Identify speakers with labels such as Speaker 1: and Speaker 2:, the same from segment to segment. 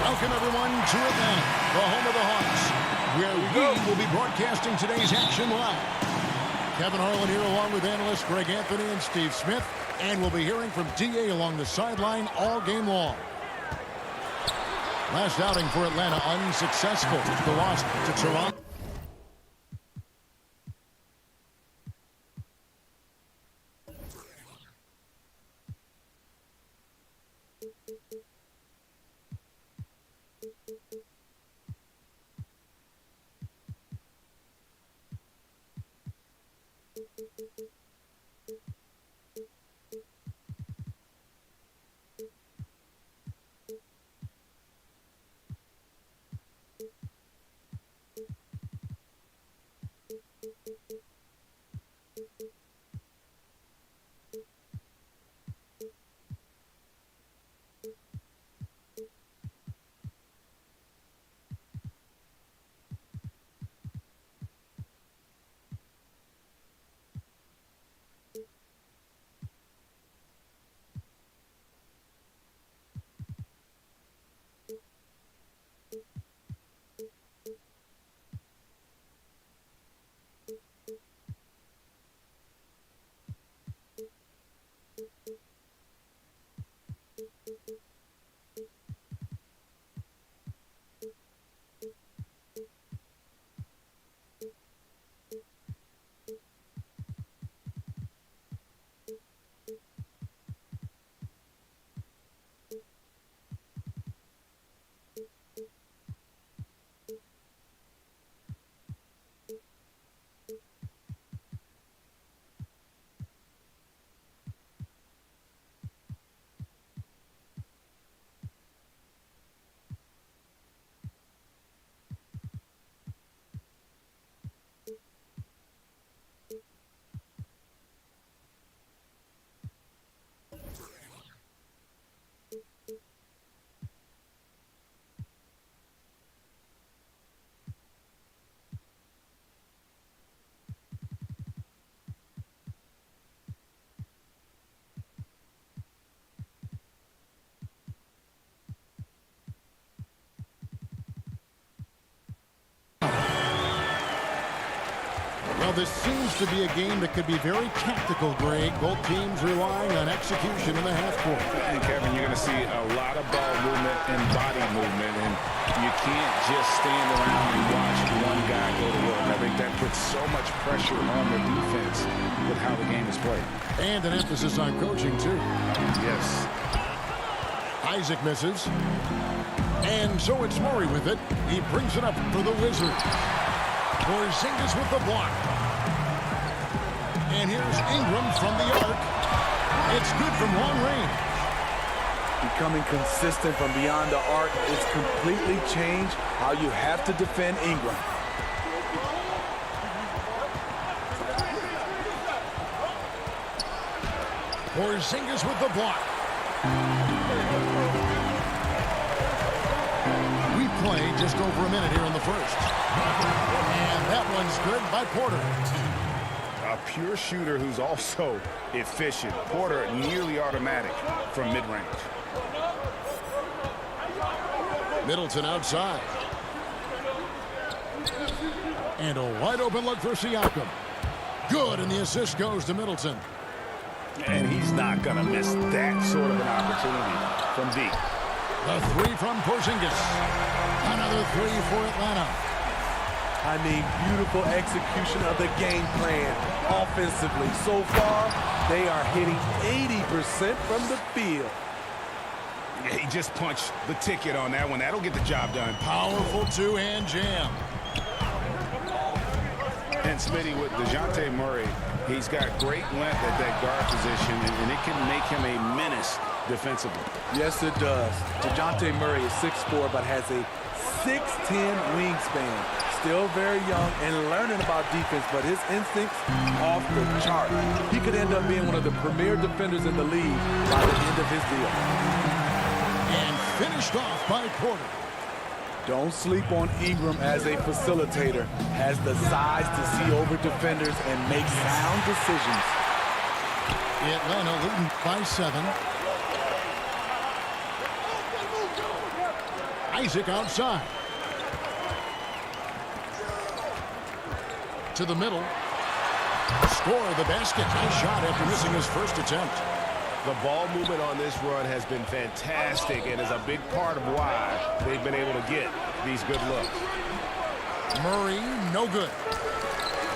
Speaker 1: Welcome, everyone, to Atlanta, the home of the Hawks, where we will be broadcasting today's action live. Kevin Harlan here along with analysts Greg Anthony and Steve Smith, and we'll be hearing from D.A. along the sideline all game long. Last outing for Atlanta unsuccessful. The loss to Toronto. Well, this seems to be a game that could be very tactical, Greg. Both teams relying on execution in the half court.
Speaker 2: And Kevin, you're going to see a lot of ball movement and body movement, and you can't just stand around and watch one guy go to work. I think that puts so much pressure on the defense with how the game is played.
Speaker 1: And an emphasis on coaching, too.
Speaker 2: Yes.
Speaker 1: Isaac misses. And so it's Murray with it. He brings it up for the Wizards. Porzingis with the block. And here's Ingram from the arc. It's good from long range.
Speaker 3: Becoming consistent from beyond the arc, it's completely changed how you have to defend Ingram.
Speaker 1: Porzingis with the block. We play just over a minute here in the first. And that one's good by Porter.
Speaker 2: A pure shooter who's also efficient. Porter nearly automatic from mid-range.
Speaker 1: Middleton outside. And a wide open look for Siakam. Good, and the assist goes to Middleton.
Speaker 2: And he's not going to miss that sort of an opportunity from deep.
Speaker 1: The three from Porzingis. Another three for Atlanta.
Speaker 3: I mean, beautiful execution of the game plan offensively. So far, they are hitting 80% from the field.
Speaker 2: Yeah, he just punched the ticket on that one. That'll get the job done.
Speaker 1: Powerful two-hand jam.
Speaker 2: And Smitty, with DeJounte Murray, he's got great length at that guard position, and it can make him a menace defensively.
Speaker 3: Yes, it does. DeJounte Murray is 6'4", but has a 6'10" wingspan. Still very young and learning about defense, but his instincts off the chart. He could end up being one of the premier defenders in the league by the end of his deal.
Speaker 1: And finished off by Porter.
Speaker 3: Don't sleep on Ingram as a facilitator. Has the size to see over defenders and make sound decisions.
Speaker 1: Atlanta leading by 7. Isaac outside. To the middle. Score the basket. Nice shot after missing his first attempt.
Speaker 4: The ball movement on this run has been fantastic and is a big part of why they've been able to get these good looks.
Speaker 1: Murray, no good.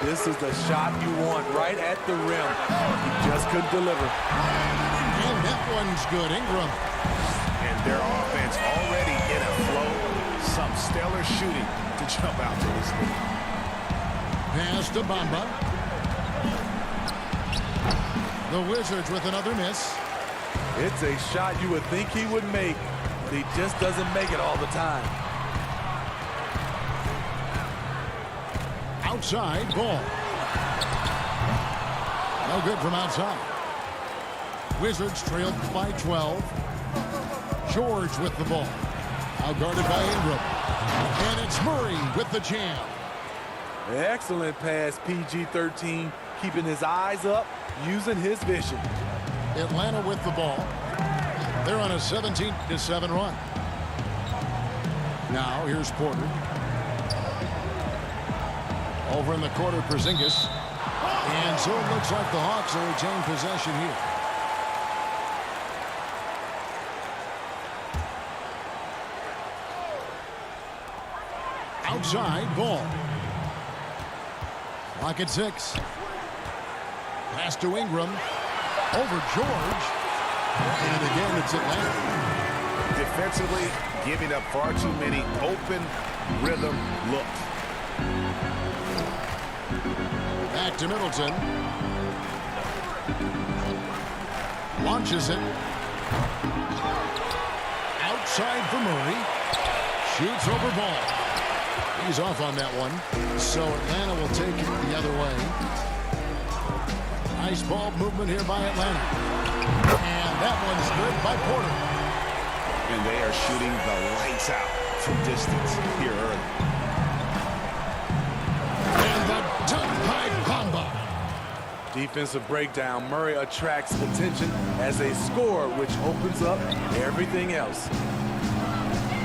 Speaker 3: This is the shot you want right at the rim. He just couldn't deliver.
Speaker 1: And that one's good. Ingram.
Speaker 2: And their offense already in a flow. Some stellar shooting to jump out to this lead.
Speaker 1: Pass to Bamba. The Wizards with another miss.
Speaker 3: It's a shot you would think he would make. He just doesn't make it all the time.
Speaker 1: Outside ball. No good from outside. Wizards trailed by 12. George with the ball. Now guarded by Ingram. And it's Murray with the jam.
Speaker 3: Excellent pass, PG-13, keeping his eyes up, using his vision.
Speaker 1: Atlanta with the ball. They're on a 17-7 run. Now here's Porter. Over in the corner, Porzingis. And so it looks like the Hawks will retain possession here. Outside ball. Clock at 6. Pass to Ingram. Over George. And again, it's Atlanta.
Speaker 2: Defensively, giving up far too many open rhythm looks.
Speaker 1: Back to Middleton. Launches it. Outside for Murray. Shoots over ball. He's off on that one. So Atlanta will take it the other way. Nice ball movement here by Atlanta. And that one's good by Porter.
Speaker 2: And they are shooting the lights out from distance here early.
Speaker 1: And the dunk by Bamba.
Speaker 3: Defensive breakdown. Murray attracts attention as a scorer, which opens up everything else.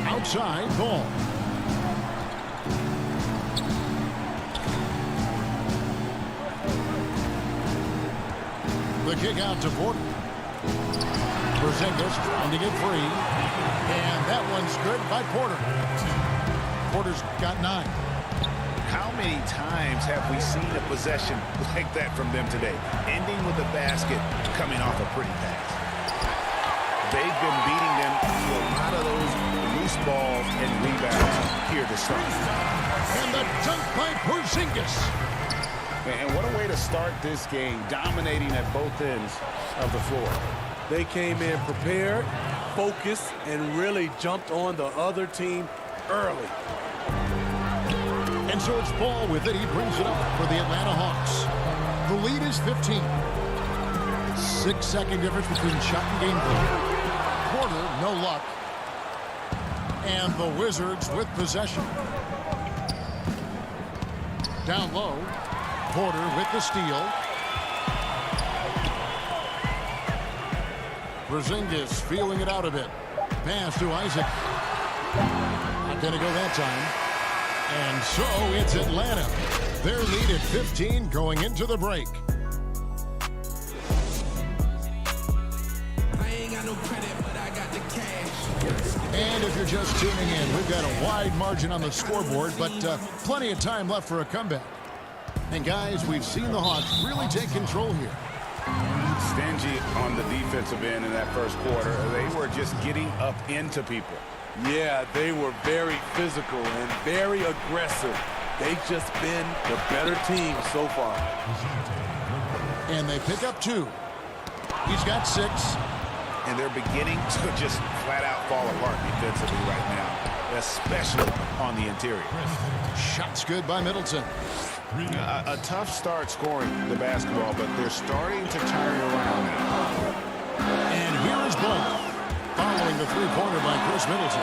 Speaker 1: Outside ball. The kick out to Porter. Porzingis trying to get free. And that one's good by Porter. Porter's got 9.
Speaker 2: How many times have we seen a possession like that from them today? Ending with a basket, coming off a pretty pass. They've been beating them to a lot of those loose balls and rebounds here to start.
Speaker 1: And the dunk by Porzingis.
Speaker 2: And what a way to start this game, dominating at both ends of the floor.
Speaker 3: They came in prepared, focused, and really jumped on the other team early.
Speaker 1: And so it's Ball with it. He brings it up for the Atlanta Hawks. The lead is 15. 6-second difference between shot and game clock. Porter, no luck. And the Wizards with possession. Down low. Porter with the steal. Porzingis feeling it out a bit. Pass to Isaac. Not going to go that time. And so it's Atlanta. Their lead at 15 going into the break. And if you're just tuning in, we've got a wide margin on the scoreboard, but plenty of time left for a comeback. And guys, we've seen the Hawks really take control here.
Speaker 2: Stingy on the defensive end in that first quarter. They were just getting up into people.
Speaker 3: Yeah, they were very physical and very aggressive. They've just been the better team so far.
Speaker 1: And they pick up 2. He's got 6.
Speaker 2: And they're beginning to just flat out fall apart defensively right now, especially on the interior.
Speaker 1: Shots good by Middleton.
Speaker 2: A tough start scoring the basketball, but they're starting to turn around now.
Speaker 1: And here is Ball. Following the three-pointer by Chris Middleton.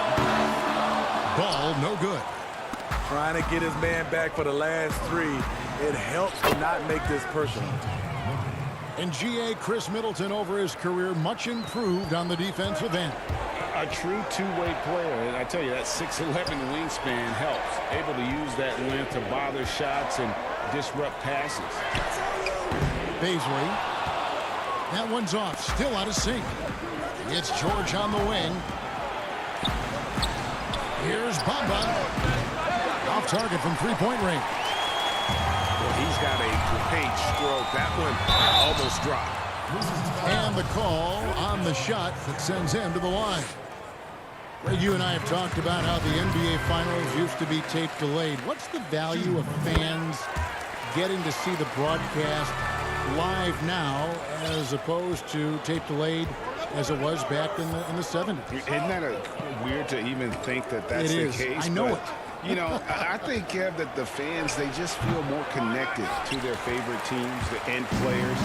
Speaker 1: Ball, no good.
Speaker 3: Trying to get his man back for the last 3. It helps to not make this personal.
Speaker 1: And Chris Middleton over his career much improved on the defensive end.
Speaker 2: A true two-way player. And I tell you, that 6'11" wingspan helps. Able to use that length to bother shots and disrupt passes.
Speaker 1: Baisley. That one's off. Still out of sync. It's George on the wing. Here's Bamba. Off target from three-point range.
Speaker 4: Well, he's got a great stroke. That one almost dropped.
Speaker 1: And the call on the shot that sends him to the line. Greg, you and I have talked about how the NBA Finals used to be tape delayed. What's the value of fans getting to see the broadcast live now as opposed to tape delayed as it was back in the 70s?
Speaker 2: Isn't that weird to even think that that's the case?
Speaker 1: I know it.
Speaker 2: You know, I think, Kev, that the fans, they just feel more connected to their favorite teams and players.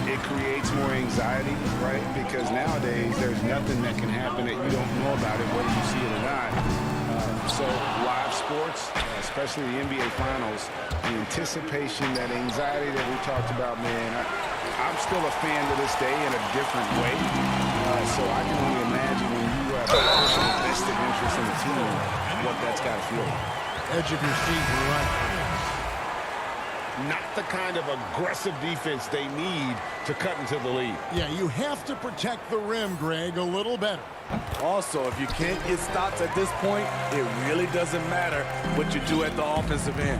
Speaker 2: It creates more anxiety, right? Because nowadays, there's nothing that can happen that you don't know about it, whether you see it or not. So live sports, especially the NBA Finals, the anticipation, that anxiety that we talked about, man, I'm still a fan to this day in a different way. So I can only imagine when you have a personal vested interest in the team, what that's got to feel like.
Speaker 1: Edge of your seat, you're right.
Speaker 4: Not the kind of aggressive defense they need to cut into the lead.
Speaker 1: Yeah, you have to protect the rim, Greg, a little better.
Speaker 3: Also, if you can't get stops at this point, it really doesn't matter what you do at the offensive end.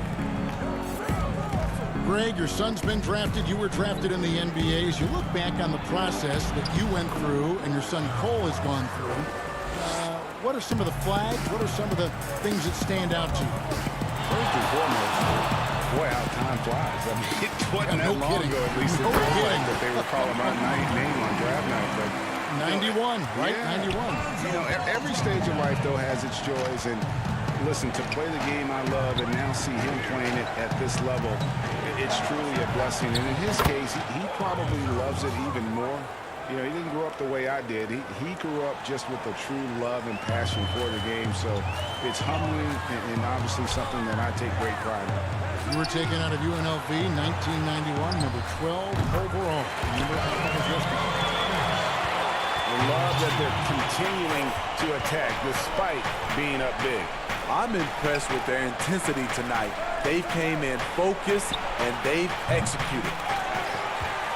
Speaker 1: Greg, your son's been drafted. You were drafted in the NBA. As you look back on the process that you went through and your son Cole has gone through, what are some of the flags? What are some of the things that stand out to you?
Speaker 2: First and foremost, boy, how time flies. I mean, it wasn't that long ago, at least it feels like, that they were calling my name on draft night. But
Speaker 1: 91, right?
Speaker 2: Yeah.
Speaker 1: 91.
Speaker 2: You know, every stage of life, though, has its joys. And listen, to play the game I love and now see him playing it at this level, it's truly a blessing. And in his case, he probably loves it even more. You know, he didn't grow up the way I did. He grew up just with a true love and passion for the game. So it's humbling and obviously something that I take great pride in.
Speaker 1: You were taken out of UNLV 1991, number 12 overall.
Speaker 4: I love that they're continuing to attack despite being up big.
Speaker 3: I'm impressed with their intensity tonight. They came in focused and they've executed.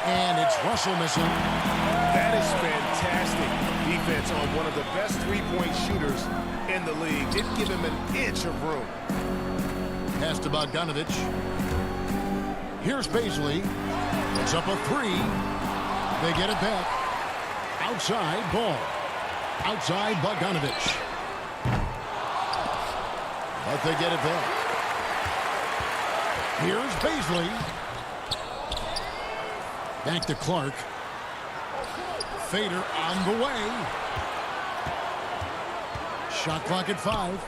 Speaker 1: And it's Russell missing.
Speaker 4: That is fantastic defense on one of the best three-point shooters in the league. Didn't give him an inch of room.
Speaker 1: Pass to Bogdanovich. Here's Baisley. It's up a three. They get it back. Outside ball. Outside Bogdanovich. But they get it back. Here's Baisley. Back to Clark. Fader on the way. Shot clock at 5.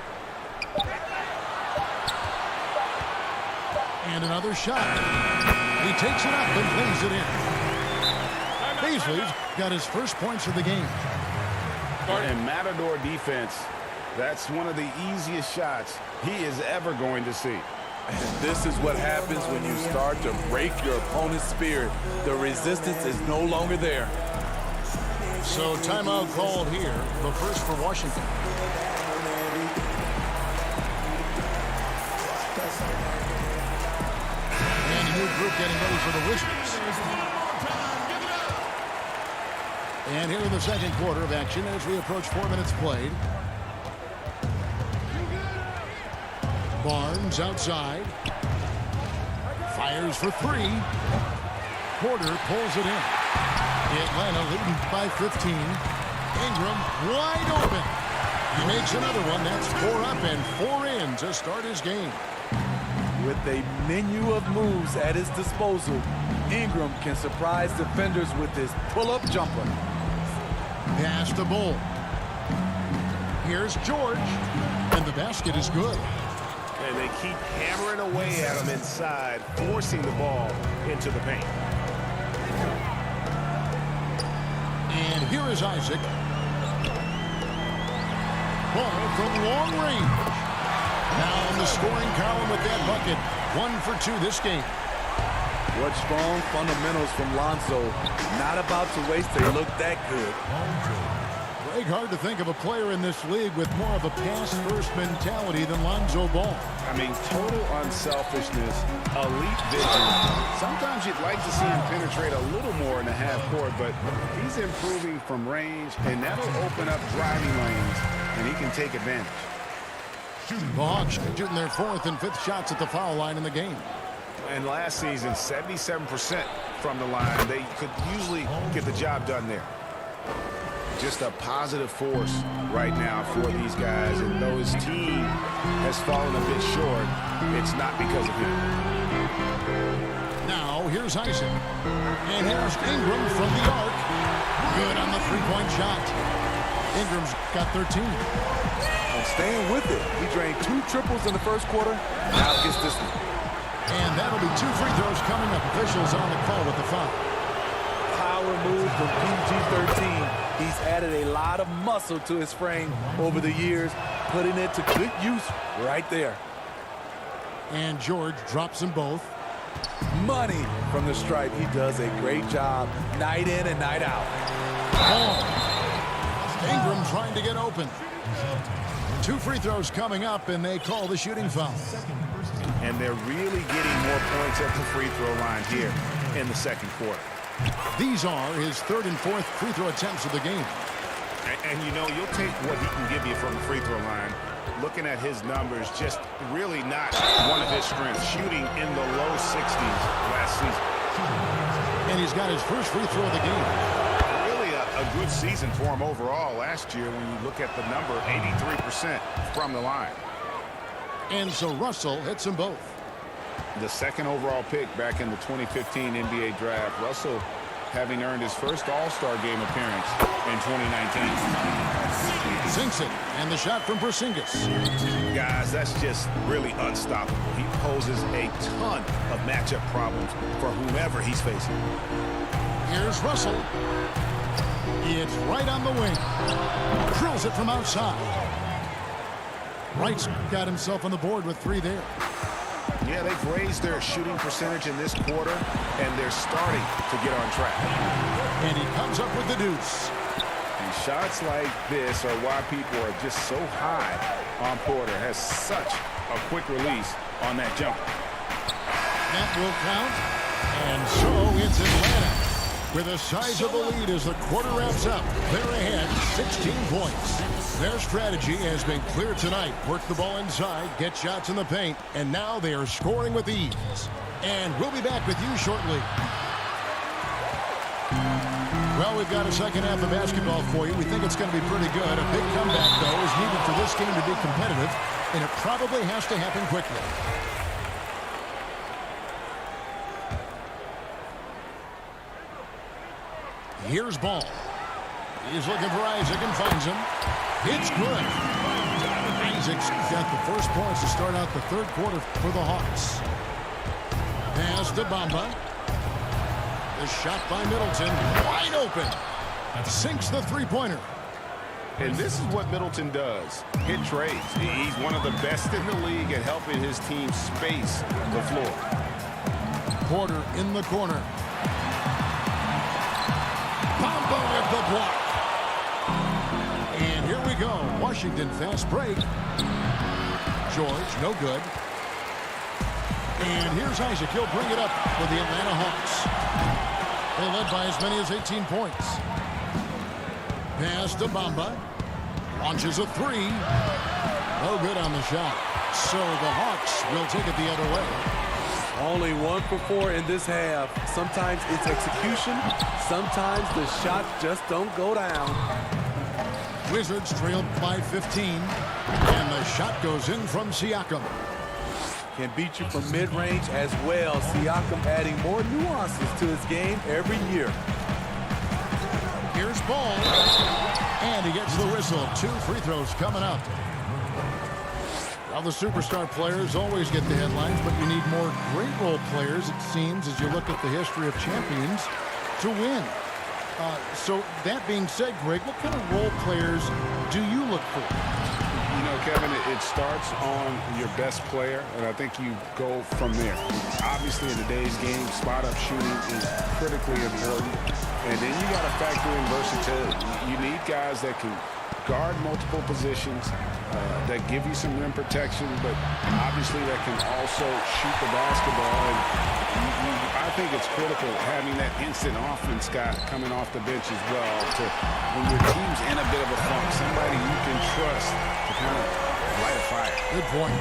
Speaker 1: And another shot. He takes it up and plays it in. Baisley's got his first points of the game.
Speaker 2: And Matador defense, that's one of the easiest shots he is ever going to see.
Speaker 3: And this is what happens when you start to break your opponent's spirit. The resistance is no longer there.
Speaker 1: So timeout called here, the first for Washington. And a new group getting ready for the Wizards. And here in the second quarter of action as we approach 4 minutes played. Barnes outside. Fires for 3. Porter pulls it in. Atlanta leading by 15. Ingram wide open. He makes another one. That's 4 up and 4 in to start his game.
Speaker 3: With a menu of moves at his disposal, Ingram can surprise defenders with his pull-up jumper.
Speaker 1: Pass to Bull. Here's George. And the basket is good.
Speaker 4: And they keep hammering away at him inside, forcing the ball into the paint.
Speaker 1: And here is Isaac. Ball from long range. Now in the scoring column with that bucket. 1 for 2 this game.
Speaker 3: What strong fundamentals from Lonzo. Not about to waste a look that good.
Speaker 1: Greg, hard to think of a player in this league with more of a pass-first mentality than Lonzo Ball.
Speaker 2: I mean, total unselfishness, elite vision. Sometimes you'd like to see him penetrate a little more in the half court, but he's improving from range, and that'll open up driving lanes, and he can take advantage.
Speaker 1: The Hawks shooting their 4th and 5th shots at the foul line in the game.
Speaker 2: And last season, 77% from the line. They could usually get the job done there. Just a positive force right now for these guys. And though his team has fallen a bit short, it's not because of him.
Speaker 1: Now, here's Isaac. And here's Ingram from the arc. Good on the three-point shot. Ingram's got 13.
Speaker 3: And staying with it. He drained 2 triples in the first quarter. Now gets this one.
Speaker 1: And that'll be 2 free throws coming up. Officials on the call with the foul.
Speaker 3: Power move from PG-13. He's added a lot of muscle to his frame over the years, putting it to good use right there.
Speaker 1: And George drops them both.
Speaker 3: Money from the stripe. He does a great job night in and night out.
Speaker 1: Oh. Ingram trying to get open. 2 free throws coming up, and they call the shooting foul.
Speaker 2: And they're really getting more points at the free throw line here in the second quarter.
Speaker 1: These are his 3rd and 4th free throw attempts of the game.
Speaker 2: And you know, you'll take what he can give you from the free throw line. Looking at his numbers, just really not one of his strengths. Shooting in the low 60s last season.
Speaker 1: And he's got his first free throw of the game.
Speaker 2: Really a good season for him overall last year when you look at the number, 83% from the line.
Speaker 1: And so Russell hits them both.
Speaker 2: The 2nd overall pick back in the 2015 NBA draft. Russell having earned his first All-Star game appearance in 2019.
Speaker 1: Sinks it, and the shot from Porzingis.
Speaker 2: Guys, that's just really unstoppable. He poses a ton of matchup problems for whomever he's facing.
Speaker 1: Here's Russell. It's right on the wing. Drills it from outside. Wright's got himself on the board with 3 there.
Speaker 2: Yeah, they've raised their shooting percentage in this quarter, and they're starting to get on track.
Speaker 1: And he comes up with the deuce.
Speaker 2: And shots like this are why people are just so high on Porter. Has such a quick release on that jumper.
Speaker 1: That will count. And so it's Atlanta with the size of the lead as the quarter wraps up. They're ahead 16 points. Their strategy has been clear tonight. Work the ball inside, get shots in the paint, and now they are scoring with ease. And we'll be back with you shortly. Well, we've got a second half of basketball for you. We think it's going to be pretty good. A big comeback, though, is needed for this game to be competitive, and it probably has to happen quickly. Here's Ball. He's looking for Isaac and finds him. It's good. Isaac's got the first points to start out the 3rd quarter for the Hawks. Pass to Bamba. The shot by Middleton. Wide open. Sinks the three-pointer.
Speaker 2: And this is what Middleton does. Hit trades. He's one of the best in the league at helping his team space the floor.
Speaker 1: Porter in the corner. Bamba with the block. And here we go. Washington fast break. George, no good. And here's Isaac. He'll bring it up for the Atlanta Hawks. They led by as many as 18 points. Pass to Bamba. Launches a 3. No good on the shot. So the Hawks will take it the other way.
Speaker 3: Only 1 for 4 in this half. Sometimes it's execution. Sometimes the shots just don't go down.
Speaker 1: Wizards trailed by 15. And the shot goes in from Siakam.
Speaker 3: Can beat you from mid-range as well. Siakam adding more nuances to his game every year.
Speaker 1: Here's Ball. And he gets the whistle. 2 free throws coming up. Well, the superstar players always get the headlines, but you need more great role players, it seems, as you look at the history of champions, to win. So that being said, Greg, what kind of role players do you look for?
Speaker 2: You know, know, Kevin, it starts on your best player, and I think you go from there. Obviously, in today's game, spot-up shooting is critically important. And then you got to factor in versatility. You need guys that can guard multiple positions, that give you some rim protection, but obviously that can also shoot the basketball. And I think it's critical having that instant offense guy coming off the bench as well to, when your team's in a bit of a funk, somebody you can trust to kind of light a fire.
Speaker 1: Good point.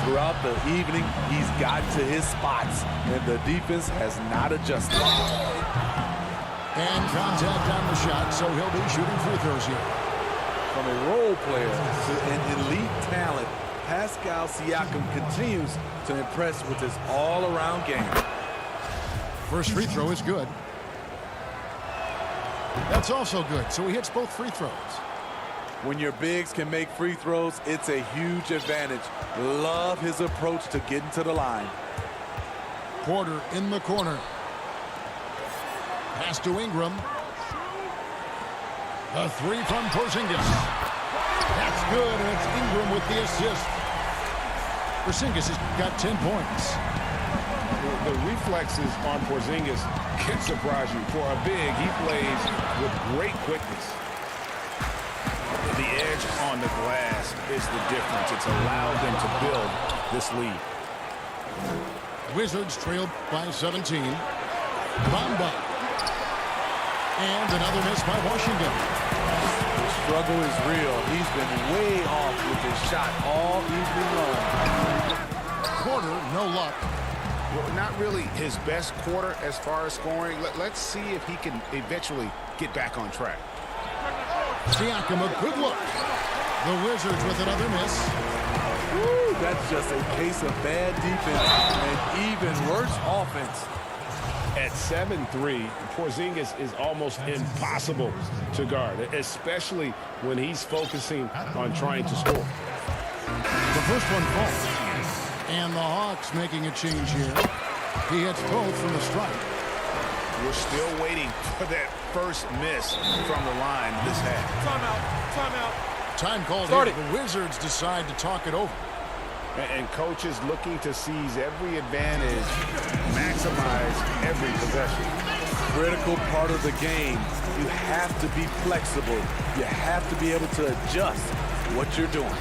Speaker 3: Throughout the evening, he's gotten to his spots, and the defense has not adjusted.
Speaker 1: And contact on the shot, so he'll be shooting free throws here.
Speaker 3: From a role player to an elite talent, Pascal Siakam continues to impress with his all-around game.
Speaker 1: First free throw is good. That's also good, so he hits both free throws.
Speaker 3: When your bigs can make free throws, it's a huge advantage. Love his approach to getting to the line.
Speaker 1: Porter in the corner. Pass to Ingram. The three from Porzingis. That's good, and it's Ingram with the assist. Porzingis has got 10 points.
Speaker 2: The reflexes on Porzingis can surprise you. For a big, he plays with great quickness. The edge on the glass is the difference. It's allowed them to build this lead.
Speaker 1: Wizards trailed by 17. Bamba. And another miss by Washington.
Speaker 3: The struggle is real. He's been way off with his shot all evening long.
Speaker 1: Porter, no luck.
Speaker 2: Well, not really his best quarter as far as scoring. Let's see if he can eventually get back on track.
Speaker 1: Siakam, a good look. The Wizards with another miss.
Speaker 3: Woo, that's just a case of bad defense and even worse offense.
Speaker 2: At 7'3", Porzingis is almost impossible to guard, especially when he's focusing on trying to score.
Speaker 1: The first one falls. And the Hawks making a change here. He hits both from the strike.
Speaker 2: We're still waiting for that first miss from the line this half.
Speaker 3: Timeout.
Speaker 1: Time called here. The Wizards decide to talk it over.
Speaker 2: And coaches looking to seize every advantage, maximize every possession.
Speaker 3: Critical part of the game. You have to be flexible. You have to be able to adjust what you're doing.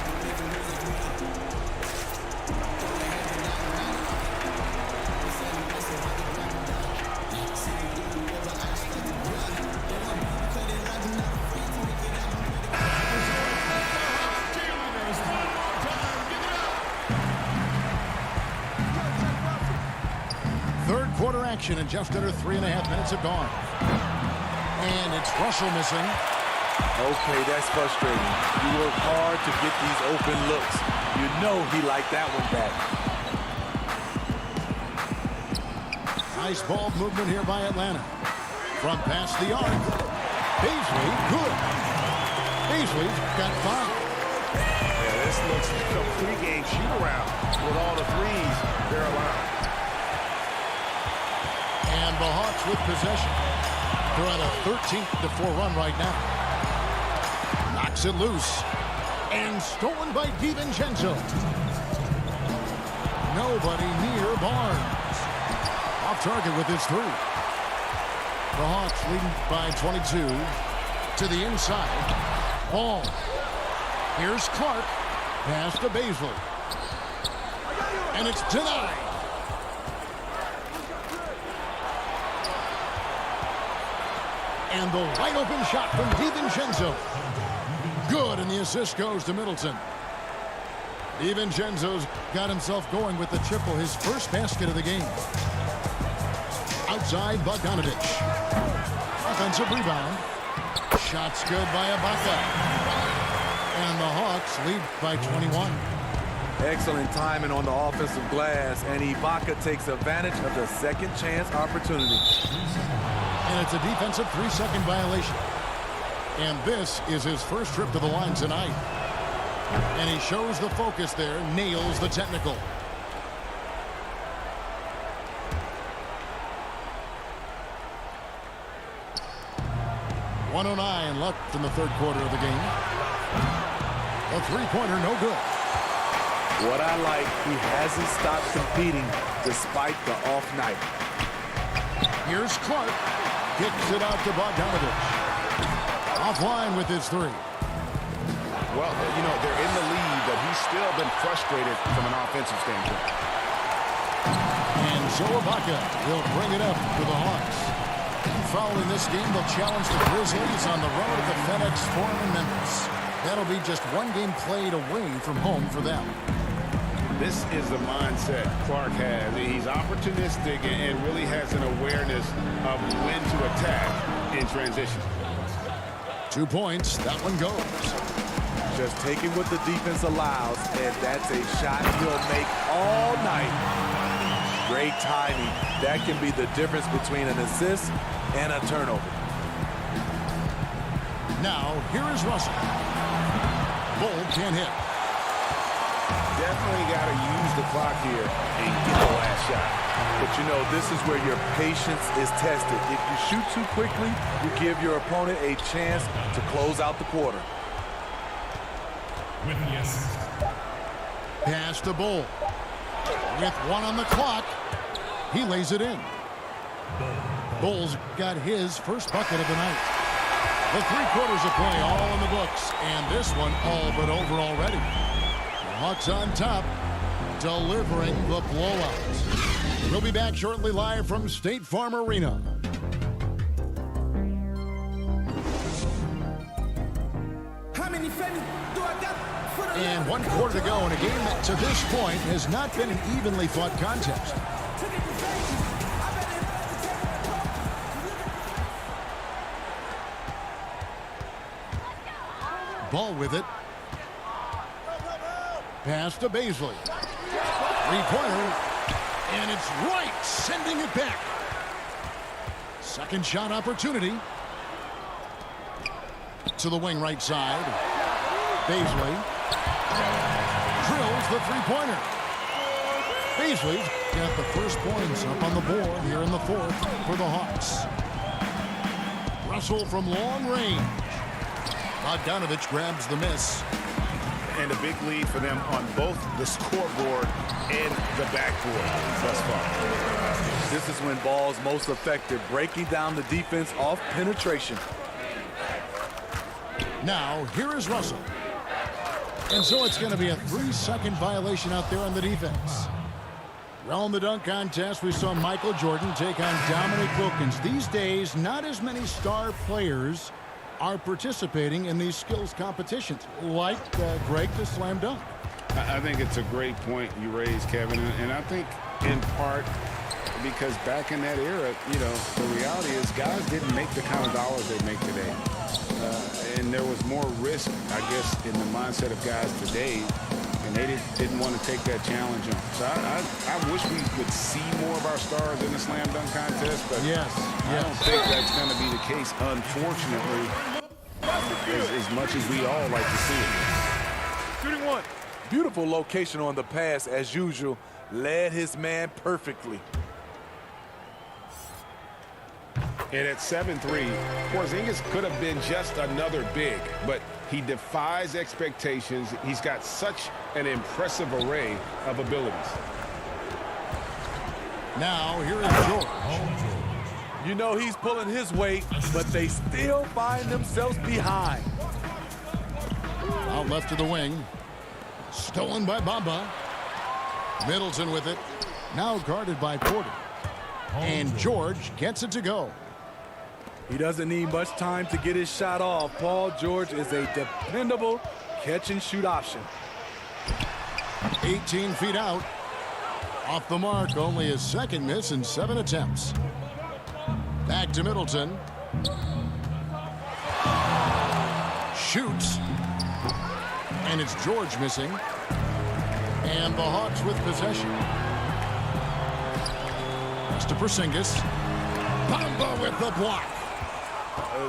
Speaker 1: Quarter action, and just under 3.5 minutes have gone. And it's Russell missing.
Speaker 3: Okay, that's frustrating. You work hard to get these open looks. You know he liked that one back.
Speaker 1: Nice ball movement here by Atlanta. From past the arc. Beasley, good. Beasley's got 5.
Speaker 2: Yeah, this looks like a pregame shoot-around with all the threes they're allowed.
Speaker 1: And the Hawks with possession. They're on a 13-4 run right now. Knocks it loose. And stolen by DiVincenzo. Nobody near Barnes. Off target with his 3. The Hawks leading by 22. To the inside. Ball. Here's Clark. Pass to Beasley. And it's denied. And the wide open shot from DiVincenzo. Good, and the assist goes to Middleton. DiVincenzo's got himself going with the triple, his first basket of the game. Outside, Bogdanovich. Offensive rebound. Shot's good by Ibaka. And the Hawks lead by 21.
Speaker 3: Excellent timing on the offensive glass, and Ibaka takes advantage of the second chance opportunity.
Speaker 1: And it's a defensive 3-second violation. And this is his first trip to the line tonight. And he shows the focus there, nails the technical. .109 left in the third quarter of the game. The three-pointer, no good.
Speaker 3: What I like, he hasn't stopped competing despite the off night.
Speaker 1: Here's Clark. Kicks it out to Bogdanovich. Offline with his three.
Speaker 2: Well, you know, they're in the lead, but he's still been frustrated from an offensive standpoint.
Speaker 1: And Joe Ibaka will bring it up for the Hawks. And following this game, they'll challenge the Grizzlies on the road at the FedEx Forum in Memphis. That'll be just one game played away from home for them.
Speaker 2: This is the mindset Clark has. He's opportunistic and really has an awareness of when to attack in transition.
Speaker 1: 2 points. That one goes.
Speaker 3: Just taking what the defense allows, and that's a shot he'll make all night. Great timing. That can be the difference between an assist and a turnover.
Speaker 1: Now, here is Russell. Bull can't hit.
Speaker 2: Definitely got to use the clock here and get the last shot.
Speaker 3: But you know, this is where your patience is tested. If you shoot too quickly, you give your opponent a chance to close out the quarter.
Speaker 1: Pass to Bull. With one on the clock, he lays it in. Bull's got his first bucket of the night. The 3 quarters of play all in the books, and this one all but over already. The Hawks on top, delivering the blowout. We'll be back shortly live from State Farm Arena. And 1 quarter to go in a game that to this point has not been an evenly fought contest. Ball with it. Pass to Baisley. Three-pointer. And it's right, sending it back. Second shot opportunity. To the wing right side. Baisley drills the three-pointer. Baisley's got the first points up on the board here in the fourth for the Hawks. Russell from long range. Bogdanovich grabs the miss.
Speaker 2: And a big lead for them on both the scoreboard and the backboard thus far.
Speaker 3: This is when ball's most effective, breaking down the defense off penetration.
Speaker 1: Now, here is Russell. And so it's going to be a 3-second violation out there on the defense. Well, in the dunk contest, we saw Michael Jordan take on Dominique Wilkins. These days, not as many star players are participating in these skills competitions, like Greg the slam dunk.
Speaker 2: I think it's a great point you raised, Kevin, and I think in part because back in that era, you know, the reality is guys didn't make the kind of dollars they make today. And there was more risk, I guess, in the mindset of guys today, and they didn't want to take that challenge on. So I wish we would see more of our stars in the slam dunk contest, but I don't think that's going to be the case, unfortunately, as much as we all like to see it.
Speaker 3: Shooting one. Beautiful location on the pass, as usual. Led his man perfectly.
Speaker 2: And at 7'3", Porzingis could have been just another big, but he defies expectations. He's got such an impressive array of abilities.
Speaker 1: Now, here is George.
Speaker 3: You know he's pulling his weight, but they still find themselves behind.
Speaker 1: Out left to the wing. Stolen by Bamba. Middleton with it. Now guarded by Porter. And George gets it to go.
Speaker 3: He doesn't need much time to get his shot off. Paul George is a dependable catch-and-shoot option.
Speaker 1: 18 feet out. Off the mark, only his second miss in 7 attempts. Back to Middleton. Shoots. And it's George missing. And the Hawks with possession. Pass to Porzingis. Bamba with the block.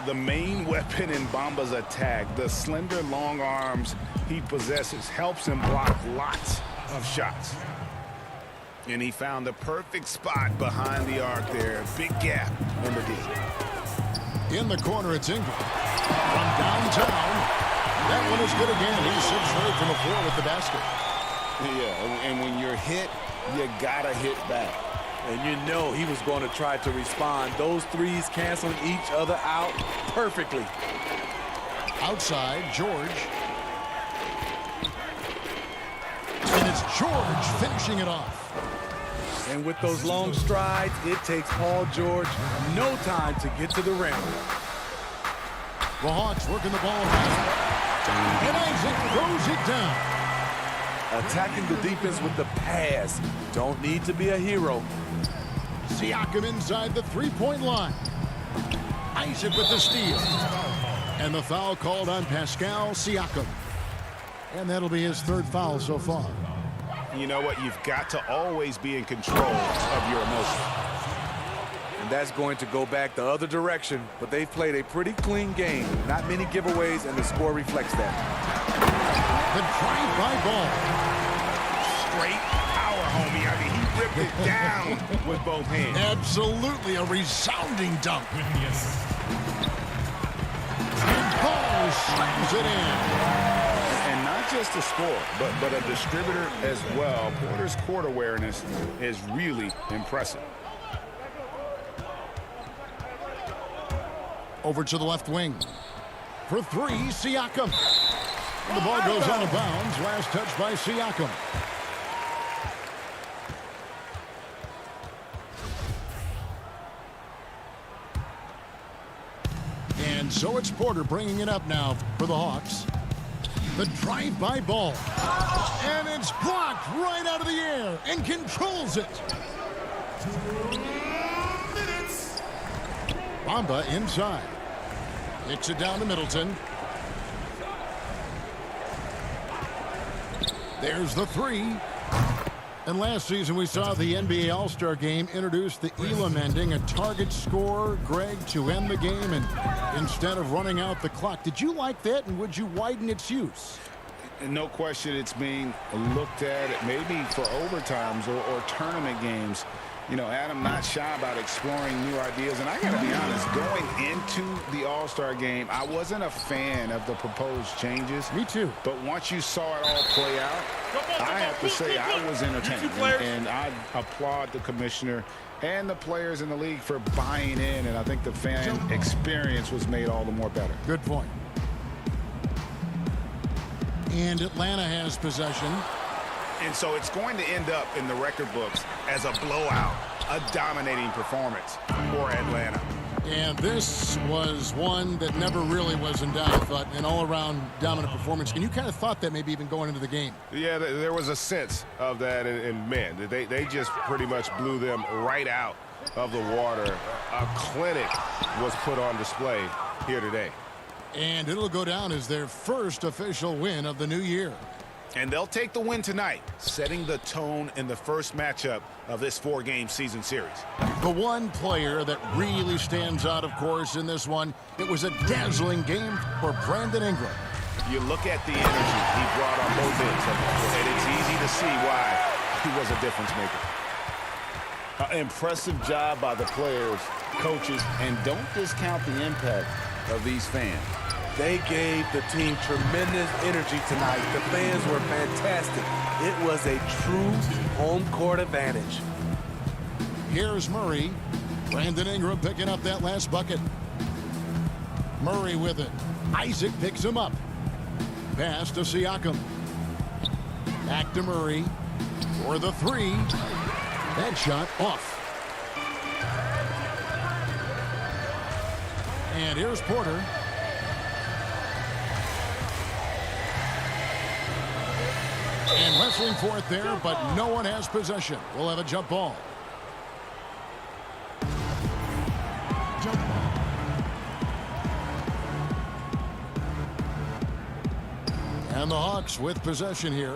Speaker 2: The main weapon in Bamba's attack, the slender, long arms he possesses, helps him block lots of shots. And he found the perfect spot behind the arc there. Big gap in the D.
Speaker 1: In the corner, it's Ingram. From downtown, That one is good again. He's 6 from the floor with the basket.
Speaker 2: Yeah, and when you're hit, you got to hit back.
Speaker 3: And you know he was going to try to respond. Those threes canceling each other out perfectly.
Speaker 1: Outside, George. And it's George finishing it off.
Speaker 3: And with those long strides, it takes Paul George no time to get to the rim.
Speaker 1: The Hawks working the ball around. And Isaac throws it down.
Speaker 3: Attacking the defense with the pass. Don't need to be a hero.
Speaker 1: Siakam inside the three-point line. Isaac with the steal. And the foul called on Pascal Siakam. And that'll be his 3rd foul so far.
Speaker 4: You know what? You've got to always be in control of your emotions.
Speaker 3: And that's going to go back the other direction. But they've played a pretty clean game. Not many giveaways, and the score reflects that.
Speaker 1: The drive-by ball.
Speaker 4: Straight power, homie. I mean, he ripped it down with both hands.
Speaker 1: Absolutely a resounding dunk. And Paul slams it in.
Speaker 2: And not just a scorer, but a distributor as well. Porter's court awareness is really impressive.
Speaker 1: Over to the left wing. For 3, Siakam. And the ball goes out of bounds. Last touch by Siakam. And so it's Porter bringing it up now for the Hawks. The drive-by ball. And it's blocked right out of the air and controls it. Bamba inside. Hits it down to Middleton. There's the 3. And last season we saw the NBA All-Star Game introduce the Elam ending, a target score, Greg, to end the game and instead of running out the clock. Did you like that, and would you widen its use?
Speaker 2: No question it's being looked at maybe for overtimes or tournament games. You know, Adam not shy about exploring new ideas. And I got to be honest, going into the All-Star game, I wasn't a fan of the proposed changes.
Speaker 1: Me too.
Speaker 2: But once you saw it all play out, I have to say I was entertained. And I applaud the commissioner and the players in the league for buying in. And I think the fan experience was made all the more better.
Speaker 1: Good point. And Atlanta has possession.
Speaker 4: And so it's going to end up in the record books as a blowout, a dominating performance for Atlanta.
Speaker 1: And this was one that never really was in doubt. I thought an all-around dominant performance. And you kind of thought that maybe even going into the game.
Speaker 4: Yeah, there was a sense of that. And man, they just pretty much blew them right out of the water. A clinic was put on display here today.
Speaker 1: And it'll go down as their first official win of the new year.
Speaker 4: And they'll take the win tonight, setting the tone in the first matchup of this 4-game season series.
Speaker 1: The one player that really stands out, of course, in this one, it was a dazzling game for Brandon Ingram.
Speaker 4: You look at the energy he brought on both ends of the court, and it's easy to see why he was a difference maker.
Speaker 2: Impressive job by the players, coaches, and don't discount the impact of these fans.
Speaker 3: They gave the team tremendous energy tonight. The fans were fantastic. It was a true home court advantage.
Speaker 1: Here's Murray. Brandon Ingram picking up that last bucket. Murray with it. Isaac picks him up. Pass to Siakam. Back to Murray for the 3. That shot off. And here's Porter. And wrestling for it there, but no one has possession. We'll have a jump ball. Jump ball. And the Hawks with possession here.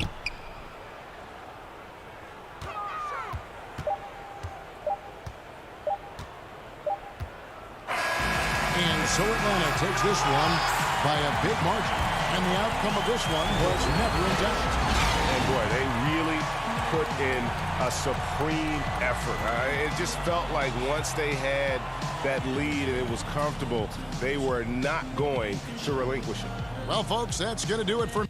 Speaker 1: And so Atlanta takes this one by a big margin. And the outcome of this one was never in doubt.
Speaker 4: And boy, they really put in a supreme effort. It just felt like once they had that lead and it was comfortable, they were not going to relinquish it.
Speaker 1: Well, folks, that's going to do it for